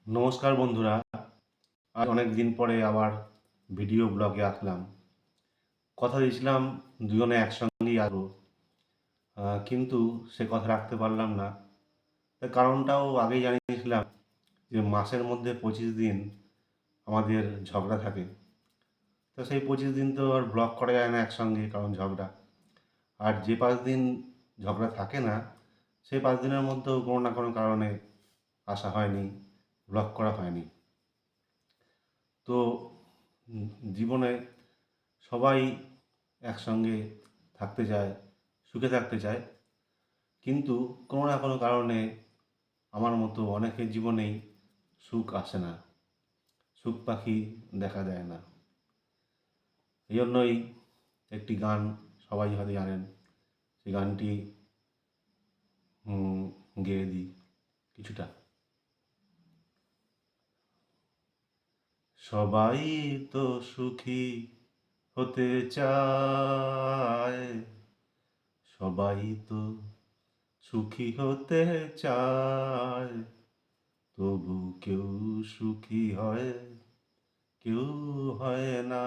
নমস্কার বন্ধুরা। আজ অনেক দিন পরে আবার ভিডিও ব্লগে আসলাম। কথা দিয়েছিলাম দুজনে একসঙ্গেই আসবো, কিন্তু সে কথা রাখতে পারলাম না। তার কারণটাও আগেই জানিয়েছিলাম যে মাসের মধ্যে 25 দিন আমাদের ঝগড়া থাকে। তো সেই 25 দিন তো আর ব্লগ করা যায় না একসঙ্গে, কারণ ঝগড়া। আর যে 5 দিন ঝগড়া থাকে না, সেই 5 দিনের মধ্যেও কোনো না কোনো কারণে আসা হয়নি, ব্লগ করা হয়নি। তো উম, জীবনে সবাই একসঙ্গে থাকতে চায়, সুখে থাকতে চায়, কিন্তু কোনো না কোনো কারণে আমার মতো অনেকের জীবনেই সুখ আসে না, সুখ পাখি দেখা দেয় না। এই জন্যই একটি গান সবাই হয়তো জানেন, সেই গানটি গেয়ে দিই কিছুটা। সবাই তো সুখী হতে চায়, সবাই তো সুখী হতে চায়, তবু কেউ সুখী হয়, কেউ হয় না।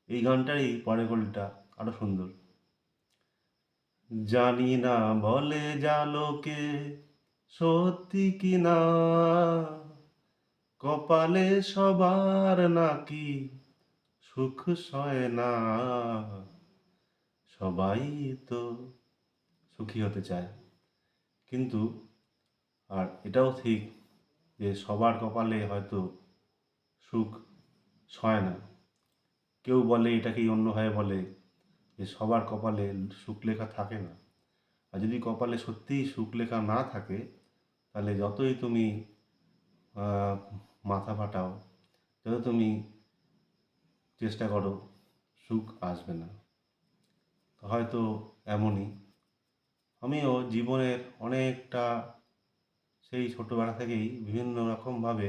এই গানটারই পরের কলিটা আরো সুন্দর। জানি না বলে যা লোকে সত্যি কি না, কপালে সবার নাকি সুখ সয় না। সবাই তো সুখী হতে চায়, কিন্তু আর এটাও ঠিক যে সবার কপালে হয়তো সুখ সয় না। কেউ বলে, এটাকেই অন্যভাবে বলে, যে সবার কপালে সুখ লেখা থাকে না। আর যদি কপালে সত্যিই সুখ লেখা না থাকে, তাহলে যতই তুমি আহ, মাথা ফাটাও, যত তুমি চেষ্টা করো, সুখ আসবে না। তো হয়তো এমনই আমিও জীবনের অনেকটা সেই ছোটোবেলা থেকেই বিভিন্ন রকমভাবে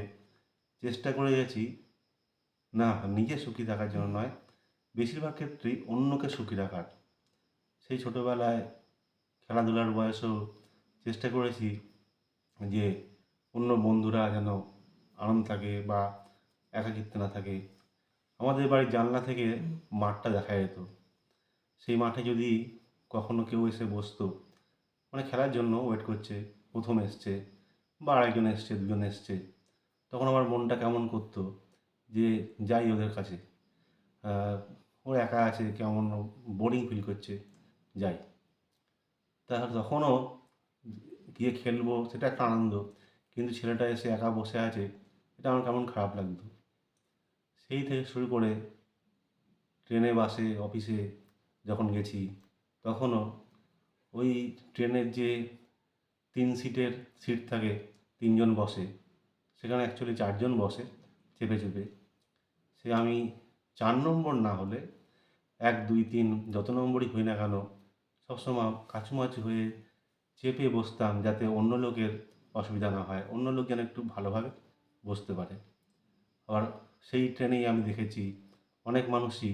চেষ্টা করে গেছি, না নিজে সুখী থাকার জন্য নয়, বেশিরভাগ ক্ষেত্রেই অন্যকে সুখী রাখার। সেই ছোটোবেলায় খেলাধুলার বয়সেও চেষ্টা করেছি যে অন্য বন্ধুরা যেন আনন্দ থাকে বা একাকিত্ব না থাকে। আমাদের বাড়ির জানলা থেকে মাঠটা দেখা যেত। সেই মাঠে যদি কখনো কেউ এসে বসতো, মানে খেলার জন্য ওয়েট করছে, প্রথম এসছে বা আরেকজন এসছে, দুজন এসছে, তখন আমার মনটা কেমন করতো যে যাই ওদের কাছে। আহ, ও একা আছে, কেমন বোরিং ফিল করছে, যাই। তাহলে তখনও গিয়ে খেলবো, সেটা একটা আনন্দ, কিন্তু ছেলেটা এসে একা বসে আছে, এটা আমার কেমন খারাপ লাগতো। সেই থেকে শুরু করে ট্রেনে, বাসে, অফিসে যখন গেছি, তখনও ওই ট্রেনের যে 3 সিটের সিট থাকে, 3জন বসে, সেখানে অ্যাকচুয়ালি 4জন বসে চেপে চেপে। সে আমি 4 নম্বর না হলে 1, 2, 3 যত নম্বরই হই না কেন, সবসময় কাছুমাছু হয়ে চেপে বসতাম, যাতে অন্য লোকের অসুবিধা না হয়, অন্য লোক যেন একটু ভালোভাবে বসতে পারে। আবার সেই ট্রেনেই আমি দেখেছি অনেক মানুষই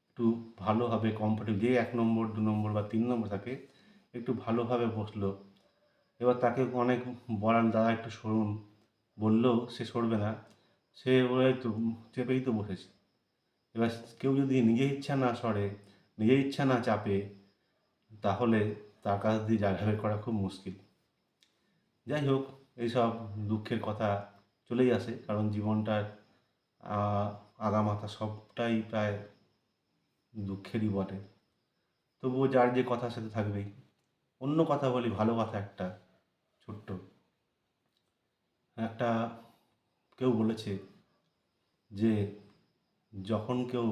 একটু ভালোভাবে কমফোর্টেবল, যে 1 নম্বর, 2 নম্বর বা 3 নম্বর থাকে, একটু ভালোভাবে বসলো। এবার তাকে অনেক বলান, দাদা একটু সরুন, বললেও সে সরবে না। সে বলে, তো চেপেই তো বসেছি। এবার কেউ যদি নিজের ইচ্ছা না সরে, নিজের ইচ্ছা না চাপে, তাহলে তার কাছ দিয়ে জায়গা বের করা খুব মুশকিল। যাই হোক, এইসব দুঃখের কথা চলেই আসে, কারণ জীবনটার আহ, আগামাথা সবটাই প্রায় দুঃখেরই বটে। তবুও যার যে কথার সাথে থাকবেই। অন্য কথা বলি, ভালো কথা একটা ছোট্ট। একটা কেউ বলেছে যে যখন কেউ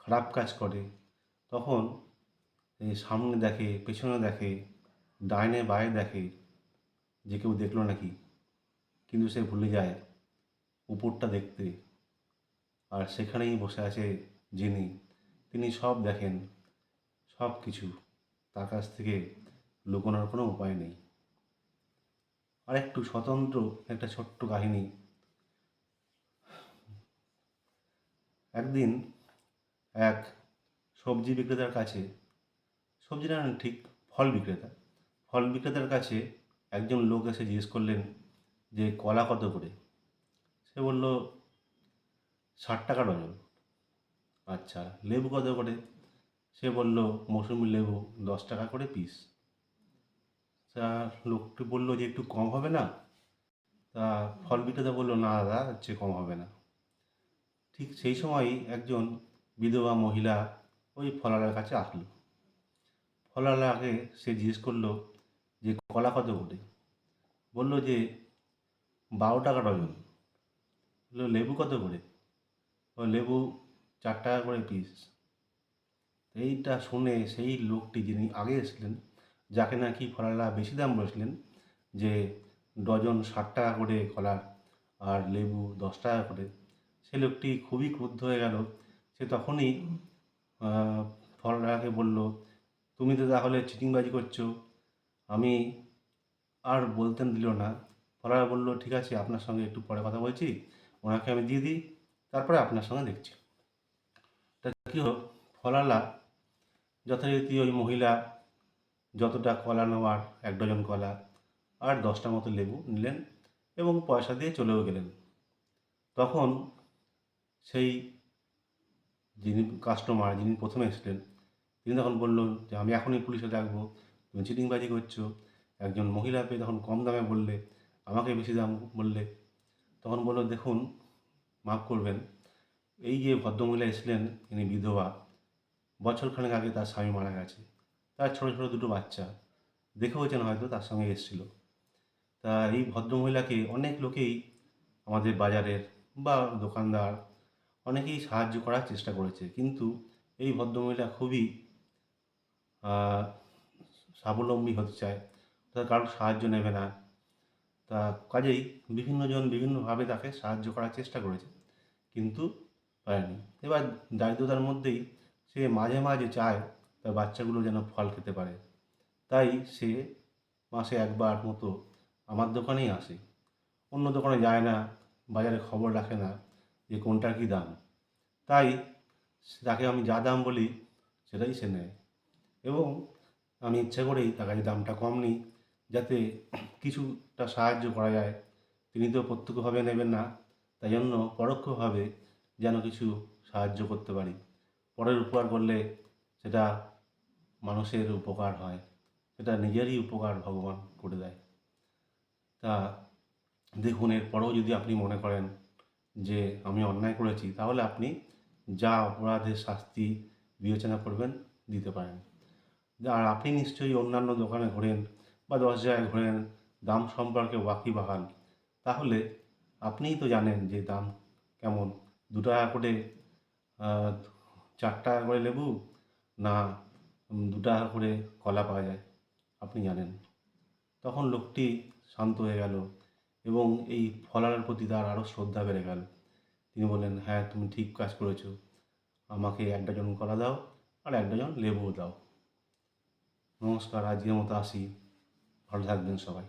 খারাপ কাজ করে, তখন এই সামনে দেখে, পেছনে দেখে, ডাইনে বাঁয়ে দেখে যে কেউ দেখলো নাকি, কিন্তু সে ভুলে যায় উপরটা দেখতে। আর সেখানেই বসে আছে যিনি, তিনি সব দেখেন, সব কিছু। তার কাছ থেকে লুকোনোর কোনো উপায় নেই। আর একটু স্বতন্ত্র একটা ছোট্ট কাহিনী। একদিন এক সবজি বিক্রেতার কাছে, সবজি না ঠিক ফল বিক্রেতা, ফল বিক্রেতার কাছে একজন লোক এসে জিজ্ঞেস করলেন যে কলা কত করে? সে বলল 60 টাকা ডজন। আচ্ছা, লেবু কত করে? সে বলল মৌসুমি লেবু 10 টাকা করে পিস। তা লোকটি বলল যে একটু কম হবে না? তা ফল বিক্রেতা বলল না দাদা, এর চেয়ে কম হবে না। ঠিক সেই সময়ই একজন বিধবা মহিলা ওই ফলওয়ালার কাছে আসলো। ফলওয়ালাকে সে জিজ্ঞেস করলো যে কলা কত করে? বলল যে 12 টাকা ডজন। বললো লেবু কত করে? ও লেবু 4 টাকা করে পিস। এইটা শুনে সেই লোকটি, যিনি আগে এসেছিলেন, যাকে নাকি ফলওয়ালা বেশি দাম বলেছিলেন, যে ডজন 60 টাকা করে কলা আর লেবু 10 টাকা করে, সে লোকটি খুবই ক্রুদ্ধ হয়ে গেল। সে তখনই ফলওয়ালাকে বলল, তুমি তো তাহলে চিটিংবাজি করছো। আমি আর বলতে দিল না। ফলওয়ালা বলল, ঠিক আছে, আপনার সঙ্গে একটু পরে কথা বলছি, ওনাকে আমি দিয়ে দিই, তারপরে আপনার সঙ্গে দেখছি। তা কী হলো, ফলওয়ালা যথারীতি ওই মহিলা যতটা কলা নেওয়ার, 1 ডজন কলা আর 10টা মতো লেবু নিলেন এবং পয়সা দিয়ে চলেও গেলেন। তখন সেই যিনি কাস্টমার, যিনি প্রথমে এসেছিলেন, তিনি তখন বললেন যে আমি এখনই পুলিশে ডাকবো, তুমি চিটিংবাজি করছো। একজন মহিলা পেয়ে তখন কম দামে বললে, আমাকে বেশি দাম বললে। তখন বলল, দেখুন, মাফ করবেন, এই যে ভদ্রমহিলা এসেছিলেন, তিনি বিধবা। বছরখানেক আগে তার স্বামী মারা গেছে। তার ছোট ছোট দুটো বাচ্চা, দেখেওছেন হয়তো, তার সঙ্গে এসেছিল। তা এই ভদ্রমহিলাকে অনেক লোকেই, আমাদের বাজারের বা দোকানদার, অনেকেই সাহায্য করার চেষ্টা করেছে, কিন্তু এই ভদ্রমহিলা খুবই স্বাবলম্বী হতে চায়, তার কারোর সাহায্য নেবে না। তা কাজেই বিভিন্নজন বিভিন্নভাবে তাকে সাহায্য করার চেষ্টা করেছে, কিন্তু পারেনি। এবার দারিদ্রতার মধ্যেই সে মাঝে মাঝে চায় তার বাচ্চাগুলো যেন ফল খেতে পারে। তাই সে মাসে একবার মতো আমার দোকানেই আসে, অন্য দোকানে যায় না, বাজারে খবর রাখে না যে কোনটার কী দাম। তাই তাকে আমি যা দাম বলি সেটাই সে নেয়, এবং আমি ইচ্ছে করেই তার কাছে দামটা কম নিই, যাতে কিছুটা সাহায্য করা যায়। তিনি তো প্রত্যক্ষভাবে নেবেন না, তাই জন্য পরোক্ষভাবে যেন কিছু সাহায্য করতে পারি। পরের উপকার করলে সেটা মানুষের উপকার হয়, সেটা নিজেরই উপকার ভগবান করে দেয়। তা দেখুন, এরপরেও যদি আপনি মনে করেন যে আমি অন্যায় করেছি, তাহলে আপনি যা অপরাধের শাস্তি বিবেচনা করবেন দিতে পারেন। আর আপনি নিশ্চয়ই অন্যান্য দোকানে ঘোরেন বা 10 জায়গায় ঘোরেন, দাম সম্পর্কে ওয়াকিবহাল। তাহলে আপনিই তো জানেন যে দাম কেমন। 2 টাকা করে 4 টাকা করে লেবু, না 2 টাকা করে কলা পাওয়া যায়, আপনি জানেন। তখন লোকটি শান্ত হয়ে গেল এবং এই ফলার প্রতি তার আরও শ্রদ্ধা বেড়ে গেল। তিনি বললেন, হ্যাঁ, তুমি ঠিক কাজ করেছো, আমাকে 1 ডজন কলা দাও আর 1 ডজন লেবুও দাও। নমস্কার, আজকের মতো আসি। ভালো থাকবেন সবাই।